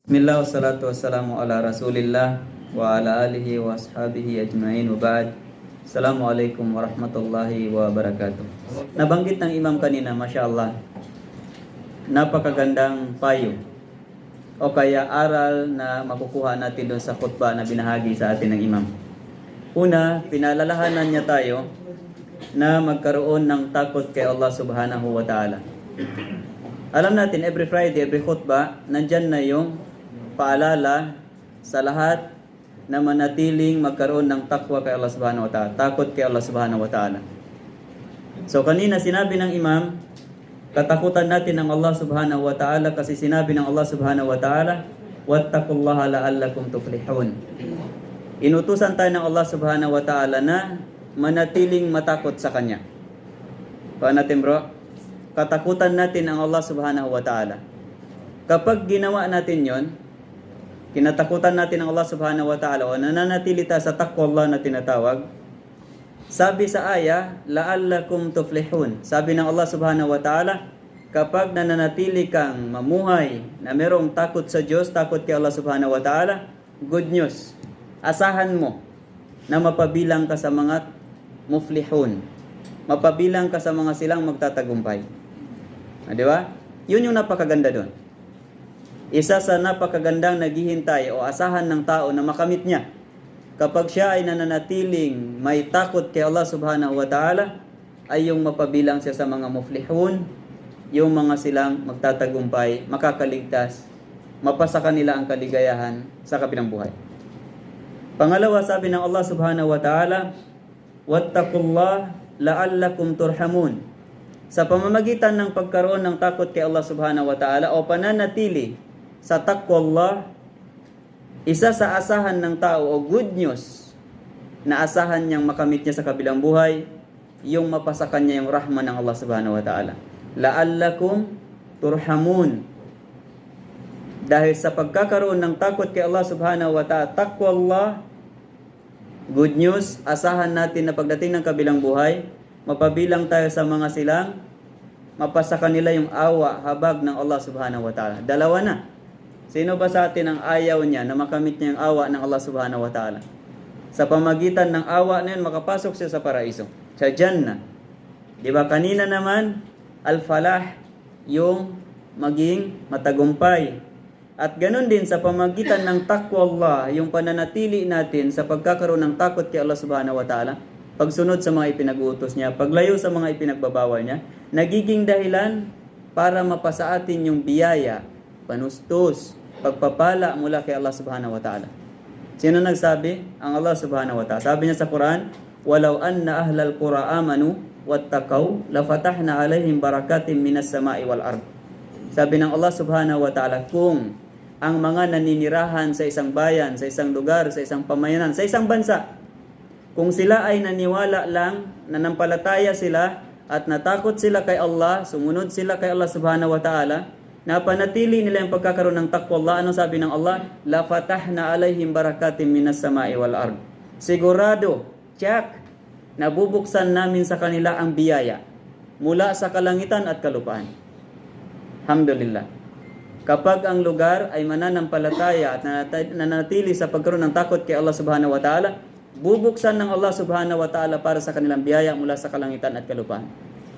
Bismillah wassalatu wassalamu ala rasulillah wa ala alihi wa ashabihi ajma'in wa ba'd. Assalamualaikum warahmatullahi wabarakatuh. Nabanggit ng imam kanina, mashallah, napakagandang payo o kaya aral na makukuha natin doon sa khutbah na binahagi sa atin ng imam. Una, pinalalahanan niya tayo na magkaroon ng takot kay Allah subhanahu wa ta'ala. Alam natin, every Friday, every khutbah, nandyan na yung paalala sa lahat na manatiling magkaroon ng takwa kay Allah subhanahu wa ta'ala, takot kay Allah subhanahu wa ta'ala. So kanina sinabi ng imam, katakutan natin ng Allah subhanahu wa ta'ala kasi sinabi ng Allah subhanahu wa ta'ala, wattaqullaha la'allakum tuflihun. Inutusan tayo ng Allah subhanahu wa ta'ala na manatiling matakot sa Kanya. Paano natin bro? Katakutan natin ang Allah subhanahu wa ta'ala. Kapag ginawa natin yon, kinatakutan natin ang Allah subhanahu wa ta'ala o nananatili tayo sa taqwa Allah na tinatawag, sabi sa aya, la'allakum tuflihun. Sabi ng Allah subhanahu wa ta'ala, kapag nananatili kang mamuhay na merong takot sa Diyos, takot kay Allah subhanahu wa ta'ala, good news. Asahan mo na mapabilang ka sa mga muflihun. Mapabilang ka sa mga silang magtatagumpay. Di ba? Yun yung napakaganda doon. Isa sa napakagandang naghihintay o asahan ng tao na makamit niya kapag siya ay nananatiling may takot kay Allah subhanahu wa ta'ala ay yung mapabilang siya sa mga muflihun, yung mga silang magtatagumpay, makakaligtas, mapasa kanila ang kaligayahan sa kabilang buhay. Pangalawa, sabi ng Allah subhanahu wa ta'ala, wattaqullah la'allakum turhamun. Sa pamamagitan ng pagkaroon ng takot kay Allah subhanahu wa ta'ala o pananatili sa taqwa Allah, isa sa asahan ng tao o good news na asahan niyang makamit niya sa kabilang buhay, yung mapasakan niya yung rahman ng Allah subhanahu wa ta'ala. La'allakum turhamun. Dahil sa pagkakaroon ng takot kay Allah subhanahu wa ta'ala, taqwa Allah, good news, asahan natin na pagdating ng kabilang buhay, mapabilang tayo sa mga silang mapasa kanila yung awa, habag ng Allah subhanahu wa ta'ala. Dalawa na. Sino ba sa atin ang ayaw niya na makamit niya yung awa ng Allah subhanahu wa ta'ala? Sa pamagitan ng awa na yun, makapasok siya sa paraiso, sa Jannah. Di ba kanina naman, al-falah, yung maging matagumpay. At ganun din sa pamagitan ng taqwa Allah, yung pananatili natin sa pagkakaroon ng takot kay Allah subhanahu wa ta'ala, pagsunod sa mga ipinag-uutos niya, paglayo sa mga ipinagbabawal niya, nagiging dahilan para mapasa atin yung biyaya, panustos, pagpapala mula kay Allah subhanahu wa ta'ala. Sino nagsabi? Ang Allah subhanahu wa ta'ala. Sabi niya sa Quran, walau anna ahlal qura amanu wattaqaw lafatahna alaihim barakatim minas sama'i wal ard. Sabi ng Allah subhanahu wa ta'ala, kung ang mga naninirahan sa isang bayan, sa isang lugar, sa isang pamayanan, sa isang bansa, kung sila ay naniwala lang, nanampalataya sila at natakot sila kay Allah, sumunod sila kay Allah subhanahu wa ta'ala, napanatili nila yung pagkakaroon ng taqwa Allah, ano sabi ng Allah? La fatahna alaihim barakatim minas sama'i wal ard. Sigurado, check, nabubuksan namin sa kanila ang biyaya mula sa kalangitan at kalupaan. Alhamdulillah. Kapag ang lugar ay mananampalataya at nanatili sa pagkaroon ng takot kay Allah subhanahu wa ta'ala, bubuksan ng Allah subhanahu wa ta'ala para sa kanilang biyaya mula sa kalangitan at kalupaan.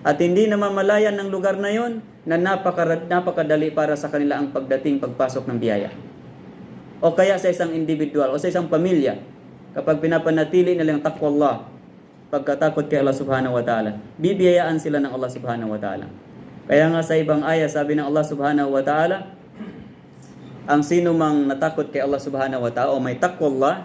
At hindi namamalayan ng lugar na yon na napakadali para sa kanila ang pagdating, pagpasok ng biyaya. O kaya sa isang individual o sa isang pamilya, kapag pinapanatili nila yung taqwa Allah, pagkatakot kay Allah subhanahu wa ta'ala, bibiyayaan sila ng Allah subhanahu wa ta'ala. Kaya nga sa ibang aya, sabi ng Allah subhanahu wa ta'ala, ang sino mang natakot kay Allah subhanahu wa ta'ala o may taqwa Allah,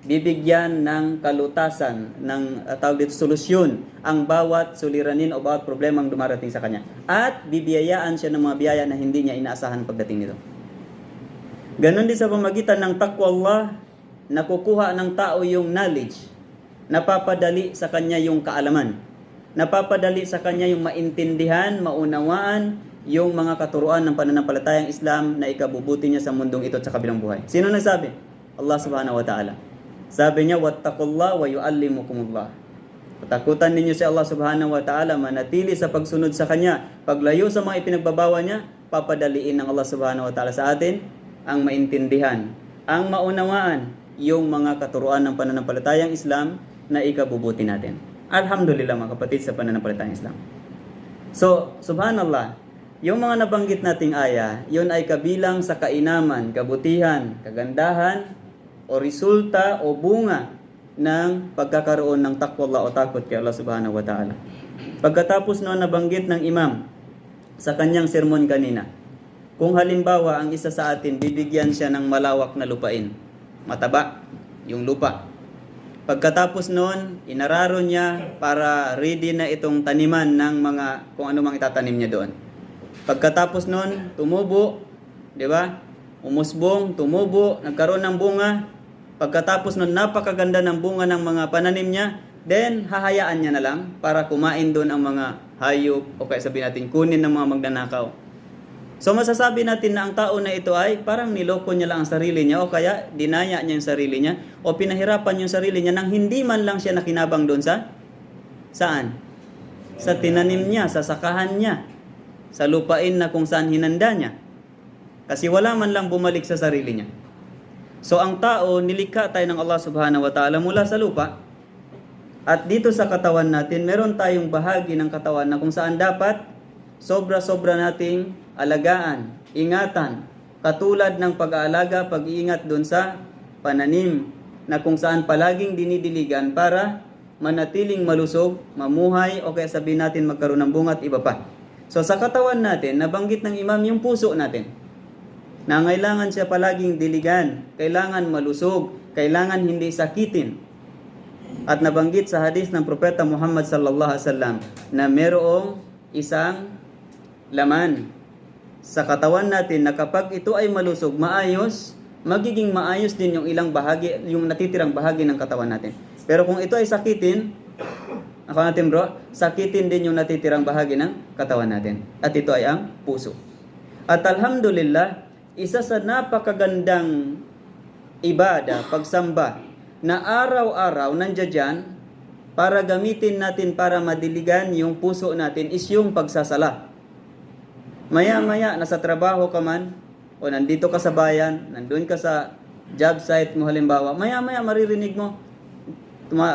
bibigyan ng kalutasan, ng solusyon ang bawat suliranin o bawat problemang dumarating sa kanya. At bibiyayaan siya ng mga biyaya na hindi niya inaasahan pagdating nito. Ganon din sa pamagitan ng taqwa Allah, nakukuha ng tao yung knowledge, napapadali sa kanya yung kaalaman, napapadali sa kanya yung maintindihan, maunawaan yung mga katuruan ng pananampalatayang Islam na ikabubuti niya sa mundong ito at sa kabilang buhay. Sino nagsabi? Allah subhanahu wa ta'ala. Sabi niya, wattaqullah wa yu'allimukumullah. Patakutan ninyo si Allah subhanahu wa ta'ala, manatili sa pagsunod sa Kanya, paglayo sa mga ipinagbabawal niya, papadaliin ng Allah subhanahu wa ta'ala sa atin ang maintindihan, ang maunawaan yung mga katuruan ng pananampalatayang Islam na ikabubuti natin. Alhamdulillah mga kapatid sa pananampalatayang Islam. So, subhanallah, yung mga nabanggit nating aya, yun ay kabilang sa kainaman, kabutihan, kagandahan, o resulta o bunga ng pagkakaroon ng taqwallah o takot kay Allah subhanahu wa ta'ala. Pagkatapos noon nabanggit ng imam sa kanyang sermon kanina, kung halimbawa ang isa sa atin bibigyan siya ng malawak na lupain, mataba yung lupa. Pagkatapos noon, inararo niya para ready na itong taniman ng mga kung ano mang itatanim niya doon. Pagkatapos noon, tumubo, di ba? Umusbong, tumubo, nagkaroon ng bunga. Pagkatapos noon, napakaganda ng bunga ng mga pananim niya. Then, hahayaan niya na lang para kumain doon ang mga hayop o kaya sabihin natin, kunin ng mga magnanakaw. So, masasabi natin na ang tao na ito ay parang niloko niya lang ang sarili niya o kaya dinaya niya yung sarili niya o pinahirapan yung sarili niya nang hindi man lang siya nakinabang doon sa saan? Sa tinanim niya, sa sakahan niya, sa lupain na kung saan hinanda niya. Kasi wala man lang bumalik sa sarili niya. So ang tao, nilikha tayo ng Allah subhanahu wa ta'ala mula sa lupa. At dito sa katawan natin, meron tayong bahagi ng katawan na kung saan dapat sobra-sobra nating alagaan, ingatan. Katulad ng pag-aalaga, pag-iingat doon sa pananim na kung saan palaging dinidiligan para manatiling malusog, mamuhay o kaya sabihin natin magkaroon ng bunga at iba pa. So sa katawan natin, nabanggit ng imam yung puso natin. Nangailangan siya palaging diligan, kailangan malusog, kailangan hindi sakitin. At nabanggit sa hadis ng Propeta Muhammad sallallahu alaihi wasallam na merong isang laman sa katawan natin na kapag ito ay malusog, maayos, magiging maayos din yung ilang bahagi, yung natitirang bahagi ng katawan natin. Pero kung ito ay sakitin, ako natin bro, sakitin din yung natitirang bahagi ng katawan natin. At ito ay ang puso. At alhamdulillah, isa sa napakagandang ibada, pagsamba, na araw-araw nandiyan dyan, para gamitin natin para madiligan yung puso natin is yung pagsasala. Maya-maya, nasa trabaho ka man, o nandito ka sa bayan, nandun ka sa job site mo halimbawa, maya-maya maririnig mo,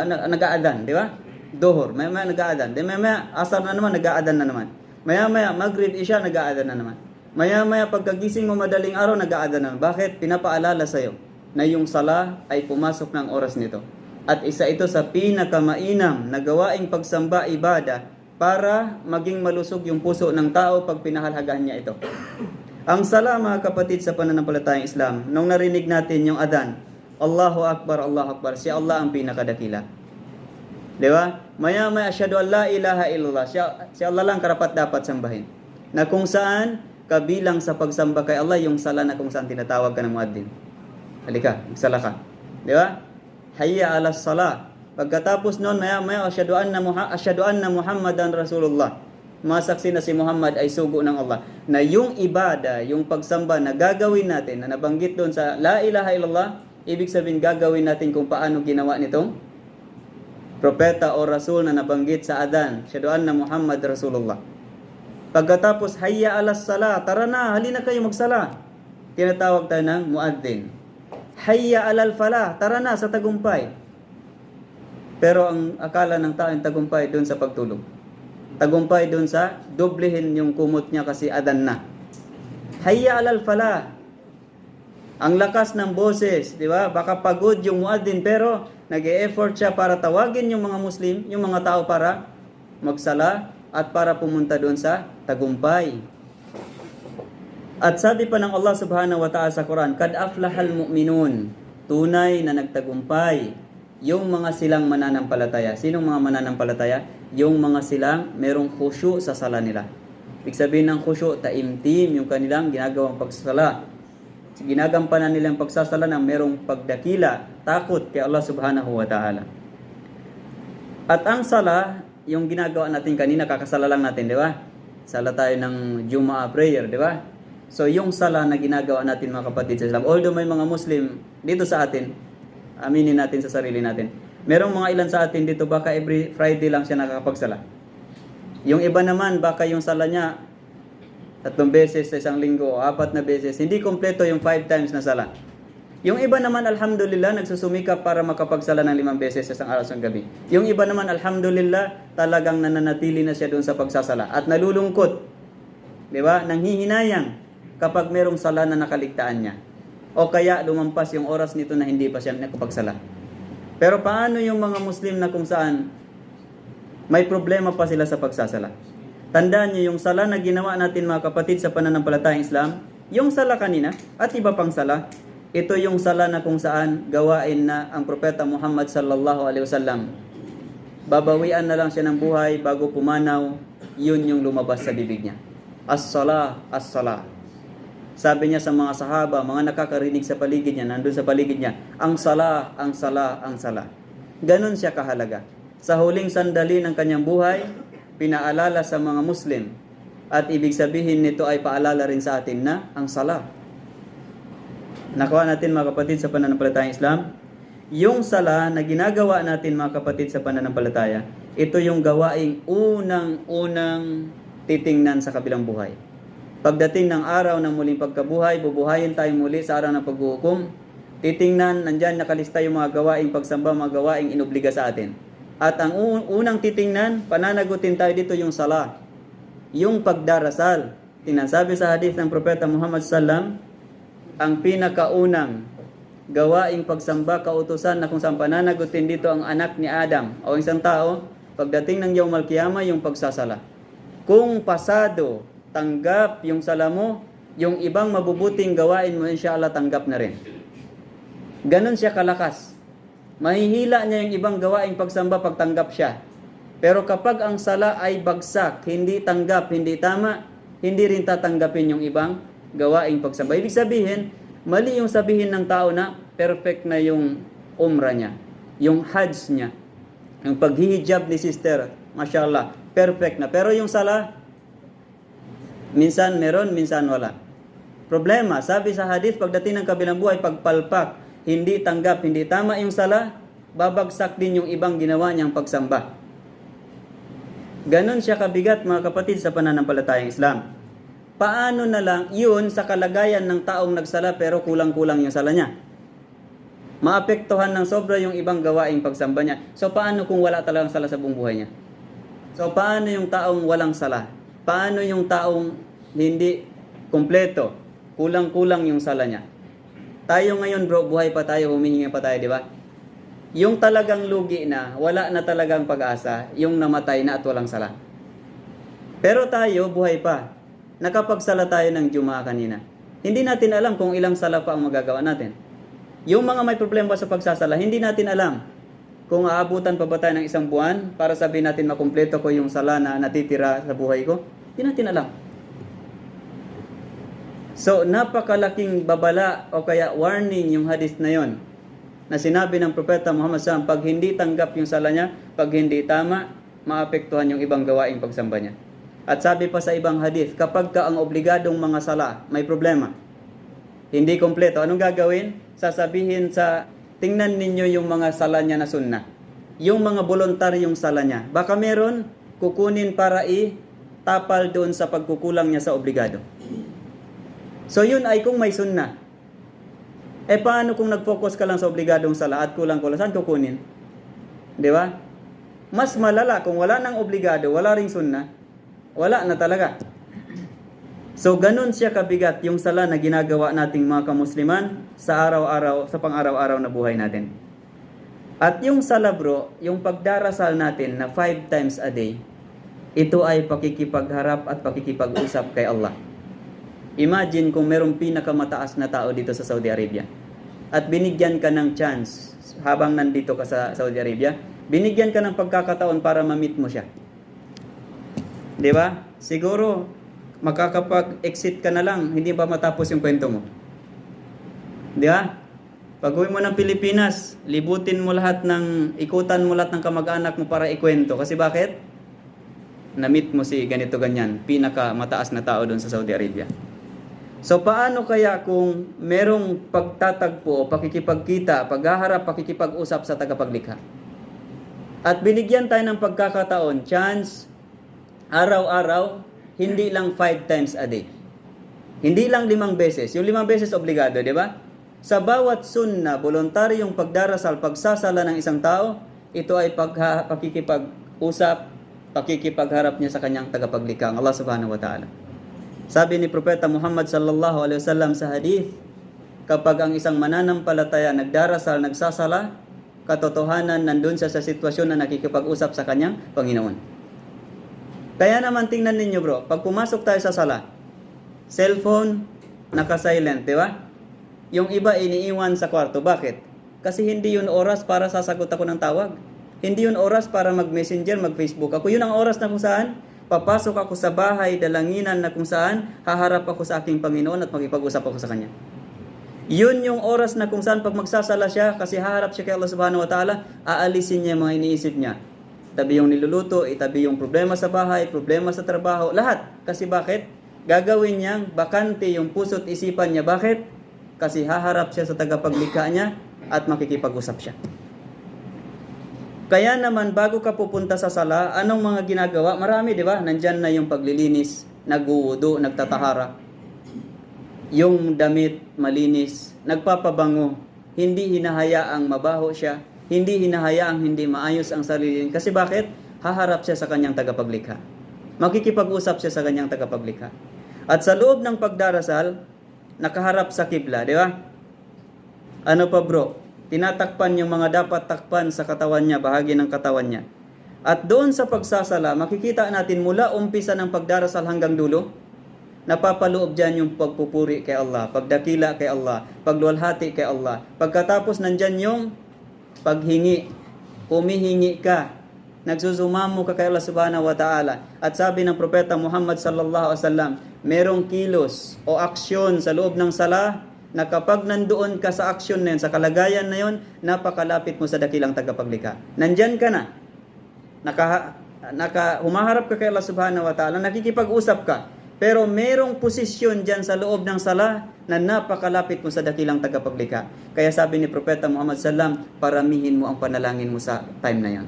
nag-aadan, di ba? Dohor, maya-maya nag-aadan. Then maya-maya, asar na naman, nag-aadan na naman. Maya-maya, Maghrib, Isya, nag-aadan na naman. Maya-maya, pagkagising mo madaling araw, nag-aadan na naman. Bakit? Pinapaalala sa'yo na yung sala ay pumasok ng oras nito. At isa ito sa pinakamainam na gawaing pagsamba, ibada, para maging malusog yung puso ng tao pag pinahalagahan niya ito. Ang sala, mga kapatid sa pananampalatayang Islam, nung narinig natin yung adan, Allahu Akbar, si Allah ang pinakadakila. Di ba? Maya-maya, asyhadu an la ilaha illallah. Si Allah lang karapat dapat sambahin. Na kung saan, kabilang sa pagsamba kay Allah, yung sala na kung saan tinatawag ka ng muaddin. Halika, magsala ka. Di ba? Hayya ala salah. Pagkatapos noon, maya-maya, asyhadu anna Muhammadan Rasulullah. Masaksi na si Muhammad ay sugo ng Allah. Na yung ibada, yung pagsamba na gagawin natin, na nabanggit doon sa la ilaha illallah, ibig sabihin gagawin natin kung paano ginawa nitong propeta o rasul na nabanggit sa adan, asyhadu anna Muhammad Rasulullah. Pagkatapos, hayya alas sala, tara na, halina kayo magsala. Tinatawag tayo ng muaddin. Hayya alal falah, tara na sa tagumpay. Pero ang akala ng tao yung tagumpay doon sa pagtulog. Tagumpay doon sa doblehin yung kumot niya kasi adan na. Hayya alal falah. Ang lakas ng boses, di ba? Baka pagod yung muaddin pero nag-e-effort siya para tawagin yung mga Muslim, yung mga tao para magsala at para pumunta doon sa tagumpay. At sabi pa ng Allah subhanahu wa ta'ala sa Quran, kad aflahal mu'minun, tunay na nagtagumpay yung mga silang mananampalataya. Sinong mga mananampalataya? Yung mga silang merong khusyu sa sala nila. Ibig sabihin ng khusyu, taimtim yung kanilang ginagawang pagsasala. Ginagampanan nilang pagsasala ng merong pagdakila, takot kay Allah subhanahu wa ta'ala. At ang sala, yung ginagawa natin kanina, kakasala lang natin, di ba? Sala tayo ng Jumu'ah prayer, di ba? So yung sala na ginagawa natin mga kapatid sa Islam, although may mga Muslim dito sa atin, aminin natin sa sarili natin, merong mga ilan sa atin dito, baka every Friday lang siya nakakapagsala. Yung iba naman, baka yung sala niya, 3 beses sa isang linggo o 4 na beses, hindi kompleto yung 5 times na sala. Yung iba naman, alhamdulillah, nagsusumikap para makapagsala ng 5 beses sa isang araw sa gabi. Yung iba naman, alhamdulillah, talagang nananatili na siya doon sa pagsasala. At nalulungkot, di ba? Nanghihinayang kapag merong sala na nakaligtaan niya. O kaya lumampas yung oras nito na hindi pa siya nakapagsala. Pero paano yung mga Muslim na kung saan may problema pa sila sa pagsasala? Tandaan niyo yung sala na ginawa natin mga kapatid sa pananampalatayang Islam, yung sala kanina at iba pang sala, ito yung sala na kung saan gawain na ang Propeta Muhammad sallallahu alaihi wasallam. Babawian na lang siya ng buhay bago pumanaw, yun yung lumabas sa bibig niya. As-sala, as-sala. Sabi niya sa mga sahaba, mga nakakarinig sa paligid niya, nandun sa paligid niya, ang sala, ang sala, ang sala. Ganon siya kahalaga. Sa huling sandali ng kanyang buhay, pinaalala sa mga Muslim. At ibig sabihin nito ay paalala rin sa atin na ang sala. Nakuha natin mga kapatid sa pananampalatayang Islam, yung sala na ginagawa natin mga kapatid sa pananampalataya, ito yung gawaing unang titingnan sa kabilang buhay. Pagdating ng araw ng muling pagkabuhay, bubuhayin tayo muli sa araw ng paghuhukom. Titingnan, nandyan nakalista yung mga gawaing pagsamba, mga gawaing inobliga sa atin. At ang unang titingnan, pananagutin tayo dito yung sala, yung pagdarasal. Tinasabi sa hadith ng Propeta Muhammad sallam, ang pinakaunang gawaing pagsamba, kautusan na kung saan pananagutin dito ang anak ni Adam o isang tao, pagdating ng Yawmal Qiyamah, yung pagsasala. Kung pasado, tanggap yung sala mo, yung ibang mabubuting gawain mo, inshallah, tanggap na rin. Ganon siya kalakas. Mahihila niya yung ibang gawaing pagsamba pagtanggap siya. Pero kapag ang sala ay bagsak, hindi tanggap, hindi tama, hindi rin tatanggapin yung ibang gawaing pagsamba. Ibig sabihin, mali yung sabihin ng tao na perfect na yung umrah niya, yung hajj niya, yung paghihijab ni sister, mashallah, perfect na. Pero yung sala, minsan meron, minsan wala. Problema, sabi sa hadith, pagdating ng kabilang buhay, pagpalpak, hindi tanggap, hindi tama yung sala, babagsak din yung ibang ginawa niyang pagsamba. Ganon siya kabigat mga kapatid sa pananampalatayang Islam. Paano na lang yun sa kalagayan ng taong nagsala pero kulang-kulang yung sala niya? Maapektuhan ng sobra yung ibang gawaing pagsamba niya. So paano kung wala talagang sala sa buong buhay niya? So paano yung taong walang sala? Paano yung taong hindi kumpleto? Kulang-kulang yung sala niya. Tayo ngayon bro, buhay pa tayo, humihinga pa tayo, di ba? Yung talagang lugi na, wala na talagang pag-asa, yung namatay na at walang sala. Pero tayo, buhay pa. Nakapagsala tayo ng Jumaa kanina. Hindi natin alam kung ilang sala pa ang magagawa natin. Yung mga may problema sa pagsasala, hindi natin alam kung aabutan pa ba tayo ng 1 buwan para sabihin natin makumpleto ko yung sala na natitira sa buhay ko. Hindi natin alam. So, napakalaking babala o kaya warning yung hadith na yon na sinabi ng Propeta Muhammad SAW, pag hindi tanggap yung sala niya, pag hindi tama, maapektuhan yung ibang gawaing pagsamba niya. At sabi pa sa ibang hadith, kapag ka ang obligadong mga sala, may problema, hindi kompleto, anong gagawin? Sasabihin sa, tingnan ninyo yung mga sala niya na sunna. Yung mga voluntaryong sala niya. Baka meron, kukunin para tapal doon sa pagkukulang niya sa obligado. So yun ay kung may sunna. Paano kung nag-focus ka lang sa obligadong sala at kulang-kulang, saan kukunin? Di ba? Mas malala kung wala nang obligado, wala ring sunna, wala na talaga. So ganun siya kabigat yung sala na ginagawa nating mga kamusliman sa araw-araw, sa pang-araw-araw na buhay natin. At yung sala bro, yung pagdarasal natin na 5 times a day, ito ay pakikipagharap at pakikipag-usap kay Allah. Imagine kung merong pinakamataas na tao dito sa Saudi Arabia at binigyan ka ng chance habang nandito ka sa Saudi Arabia, binigyan ka ng pagkakataon para ma-meet mo siya. Di ba? Siguro makakapag-exit ka na lang, hindi pa matapos yung kwento mo. Di ba? Pag-uwi mo ng Pilipinas, libutin mo lahat ikutan mo lahat ng kamag-anak mo para ikwento. Kasi bakit? Na-meet mo si ganito ganyan, pinakamataas na tao doon sa Saudi Arabia. So paano kaya kung merong pagtatagpo, pakikipagkita, paghaharap, pakikipag-usap sa tagapaglikha? At binigyan tayo ng pagkakataon, chance, araw-araw, hindi lang 5 times a day. Hindi lang 5 beses. Yung 5 beses obligado, di ba? Sa bawat sunna, voluntaryong pagdarasal, pagsasala ng isang tao, ito ay pakikipag-usap, pakikipagharap niya sa kanyang tagapaglikha, Allah subhanahu wa ta'ala. Sabi ni Propeta Muhammad sallallahu alaihi wasallam sa hadith, kapag ang isang mananampalataya nagdarasal, nagsasala, katotohanan nandun siya sa sitwasyon na nakikipag-usap sa kanyang Panginoon. Kaya naman tingnan ninyo bro, pag pumasok tayo sa sala, cellphone, naka-silent, di ba? Yung iba iniiwan sa kwarto. Bakit? Kasi hindi yun oras para sasagot ako ng tawag. Hindi yun oras para mag-messenger, mag-Facebook ako. Yun ang oras na kung saan papasok ako sa bahay, dalanginan na kung saan haharap ako sa aking Panginoon at makipag-usap ako sa Kanya. Yun yung oras na kung saan pag magsasala siya, kasi haharap siya kay Allah subhanahu wa ta'ala, aalisin niya yung mga iniisip niya. Itabi yung niluluto, itabi yung problema sa bahay, problema sa trabaho, lahat. Kasi bakit? Gagawin niyang bakante yung puso't isipan niya. Bakit? Kasi haharap siya sa tagapaglikha niya at makikipag-usap siya. Kaya naman bago ka pupunta sa sala, anong mga ginagawa? Marami, di ba? Nandyan na yung paglilinis, nagwuwudu, nagtatahara. Yung damit malinis, nagpapabango, hindi hinahayaang mabaho siya, hindi hinahayaang hindi maayos ang sarili. Kasi bakit? Haharap siya sa kanyang tagapaglikha. Makikipag-usap siya sa kanyang tagapaglikha. At sa loob ng pagdarasal, nakaharap sa kibla, di ba? Ano pa bro? Tinatakpan yung mga dapat takpan sa katawan niya, bahagi ng katawan niya. At doon sa pagsasala, makikita natin mula umpisa ng pagdarasal hanggang dulo, napapaloob dyan yung pagpupuri kay Allah, pagdakila kay Allah, pagluwalhati kay Allah. Pagkatapos nandyan yung paghingi, humihingi ka, nagsusumamo ka kay Allah subhanahu wa ta'ala. At sabi ng Propeta Muhammad sallallahu alaihi wasallam, merong kilos o aksyon sa loob ng sala na kapag nandoon ka sa aksyon na yun, sa kalagayan na yun, napakalapit mo sa dakilang tagapaglikha. Nandyan ka na. Humaharap ka kay Allah subhanahu wa ta'ala, nakikipag-usap ka. Pero merong posisyon dyan sa loob ng sala na napakalapit mo sa dakilang tagapaglikha. Kaya sabi ni Propeta Muhammad sallam, paramihin mo ang panalangin mo sa time na yun.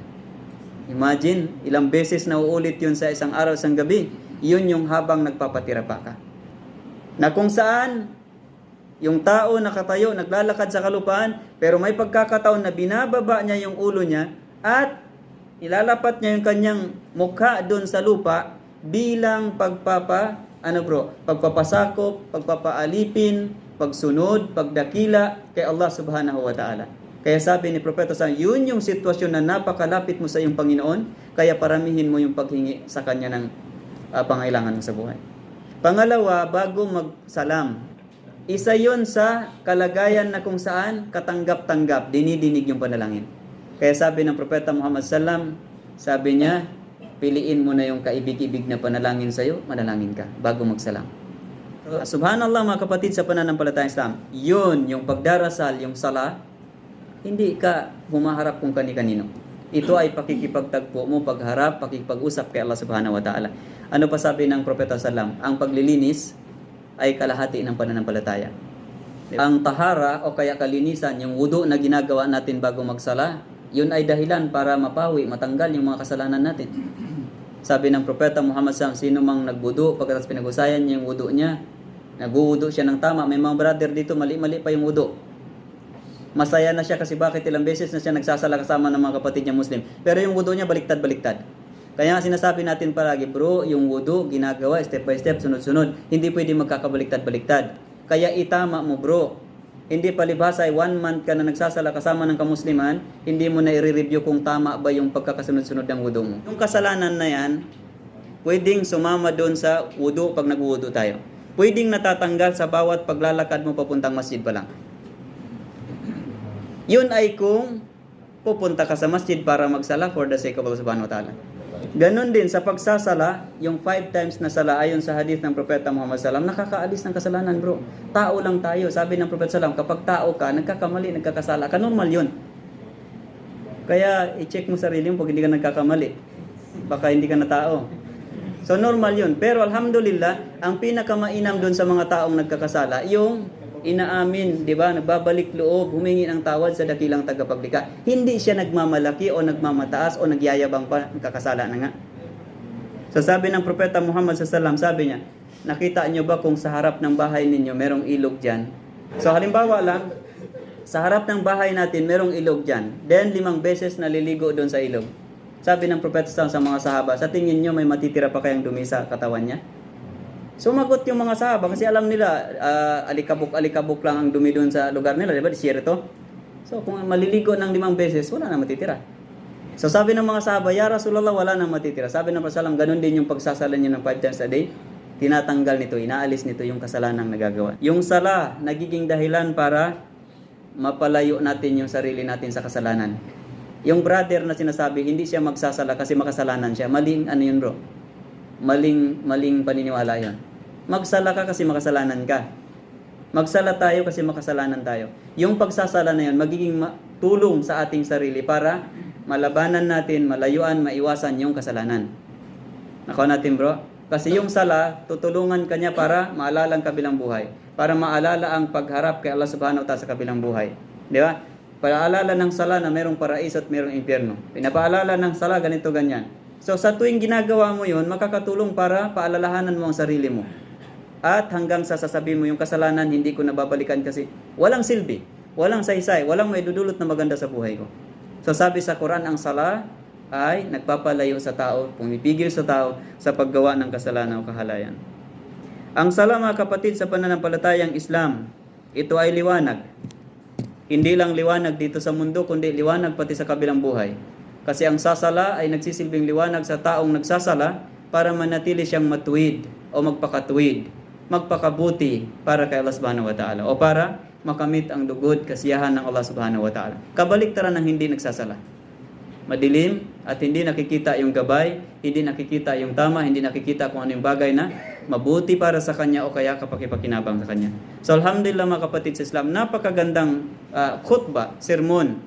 Imagine, ilang beses na uulit yun sa isang araw, isang gabi. Yun yung habang nagpapatira pa ka. Na kung saan, yung tao nakatayo, naglalakad sa kalupaan, pero may pagkakataon na binababa niya yung ulo niya at ilalapat niya yung kanyang mukha doon sa lupa bilang pagpapasakop, pagpapaalipin, pagsunod, pagdakila kay Allah subhanahu wa ta'ala. Kaya sabi ni Propeta sa yun yung sitwasyon na napakalapit mo sa iyong Panginoon, kaya paramihin mo yung paghingi sa Kanya ng pangailangan mo sa buhay. Pangalawa, bago magsalam, isa yun sa kalagayan na kung saan katanggap-tanggap, dinidinig yung panalangin. Kaya sabi ng Propeta Muhammad sallam, sabi niya, piliin mo na yung kaibig-ibig na panalangin sa'yo, manalangin ka bago magsalam. Subhanallah mga kapatid sa pananampalatayang Islam, yun yung pagdarasal, yung sala, hindi ka humaharap kung kani-kanino. Ito ay pakikipagtagpo mo, pagharap, pakikipag-usap kay Allah subhanahu wa ta'ala. Ano pa sabi ng Propeta sallam? Ang paglilinis ay kalahati ng pananampalataya. Ang tahara o kaya kalinisan, yung wudu na ginagawa natin bago magsala, yun ay dahilan para mapawi, matanggal yung mga kasalanan natin. Sabi ng Propeta Muhammad sallam, sino mang nagwudu, pagkatapos pinag-usayan niya yung wudu niya, nagwudu siya ng tama. May mga brother dito, mali-mali pa yung wudu. Masaya na siya kasi bakit ilang beses na siya nagsasala kasama ng mga kapatid niya Muslim. Pero yung wudu niya baliktad-baliktad. Kaya nga sinasabi natin palagi, bro, yung wudu ginagawa step by step, sunod-sunod. Hindi pwede magkakabaliktad-baliktad. Kaya itama mo bro. Hindi palibhasa ay 1 month ka na nagsasala kasama ng kamusliman, hindi mo na i-review kung tama ba yung pagkakasunod-sunod ng wudu mo. Yung kasalanan na yan, pwedeng sumama doon sa wudu pag nagwudu tayo. Pwedeng natatanggal sa bawat paglalakad mo papuntang masjid pa lang. Yun ay kung pupunta ka sa masjid para magsala for the sake of Allah subhanahu wa ta'ala. Ganon din sa pagsasala, yung 5 times na sala ayon sa hadith ng Propeta Muhammad sallam, nakakaalis ng kasalanan bro. Tao lang tayo. Sabi ng Propeta sallam, kapag tao ka, nagkakamali, nagkakasala ka, normal yun. Kaya i-check mo sarili mo pag hindi ka nagkakamali. Baka hindi ka na tao. So normal yun. Pero alhamdulillah, ang pinakamainam doon sa mga taong nagkakasala, yung inaamin, di ba? Nagbabalik loob, humingi ng tawad sa dakilang tagapaglikha. Hindi siya nagmamalaki o nagmamataas o nagyayabang pa, kakasala na nga. So sabi ng Propeta Muhammad SAW, sabi niya, nakita nyo ba kung sa harap ng bahay ninyo merong ilog dyan? So halimbawa lang, sa harap ng bahay natin merong ilog dyan. Then 5 beses naliligo doon sa ilog. Sabi ng Propeta SAW sa mga sahaba, sa tingin nyo may matitira pa kayang dumi sa katawan niya? Sumagot yung mga sahaba kasi alam nila alikabok-alikabok lang ang dumi doon sa lugar nila, di ba? Disyerto. So kung maliligo ng 5 beses, wala na matitira. So sabi ng mga sahaba, ya Rasulullah, wala nang matitira. Sabi ng Propeta SAW, ganun din yung pagsasala niyo ng 5 times a day. Tinatanggal nito, inaalis nito yung kasalanang nagagawa. Yung sala, nagiging dahilan para mapalayo natin yung sarili natin sa kasalanan. Yung brother na sinasabi, hindi siya magsasala kasi makasalanan siya. Maling ano yun bro? Maling paniniwala yun. Magsala ka kasi makasalanan ka. Magsala tayo kasi makasalanan tayo. Yung pagsasala na yun, magiging tulong sa ating sarili para malabanan natin, malayuan, maiwasan yung kasalanan. Nakuha natin bro? Kasi yung sala, tutulungan kanya para maalala ang kabilang buhay. Para maalala ang pagharap kay Allah subhanahu wa ta'ala sa kabilang buhay. Di ba? Paalala ng sala na merong paraiso at merong impyerno. Pinapaalala ng sala, ganito, ganyan. So sa tuwing ginagawa mo yun, makakatulong para paalalahanan mo ang sarili mo. At hanggang sa sasabihin mo yung kasalanan, hindi ko nababalikan kasi walang silbi, walang saysay, walang maidudulot na maganda sa buhay ko. So sabi sa Quran, ang sala ay nagpapalayo sa tao, pumipigil sa tao sa paggawa ng kasalanan o kahalayan. Ang sala mga kapatid sa pananampalatayang Islam, ito ay liwanag. Hindi lang liwanag dito sa mundo, kundi liwanag pati sa kabilang buhay. Kasi ang sasala ay nagsisilbing liwanag sa taong nagsasala para manatili siyang matuwid o magpakatuwid, magpakabuti para kay Allah subhanahu wa ta'ala o para makamit ang lugod, kasiyahan ng Allah subhanahu wa ta'ala. Kabaliktaran ng hindi nagsasala. Madilim at hindi nakikita yung gabay, hindi nakikita yung tama, hindi nakikita kung ano yung bagay na mabuti para sa kanya o kaya kapakipakinabang sa kanya. So alhamdulillah mga kapatid sa Islam, napakagandang khutbah, sermon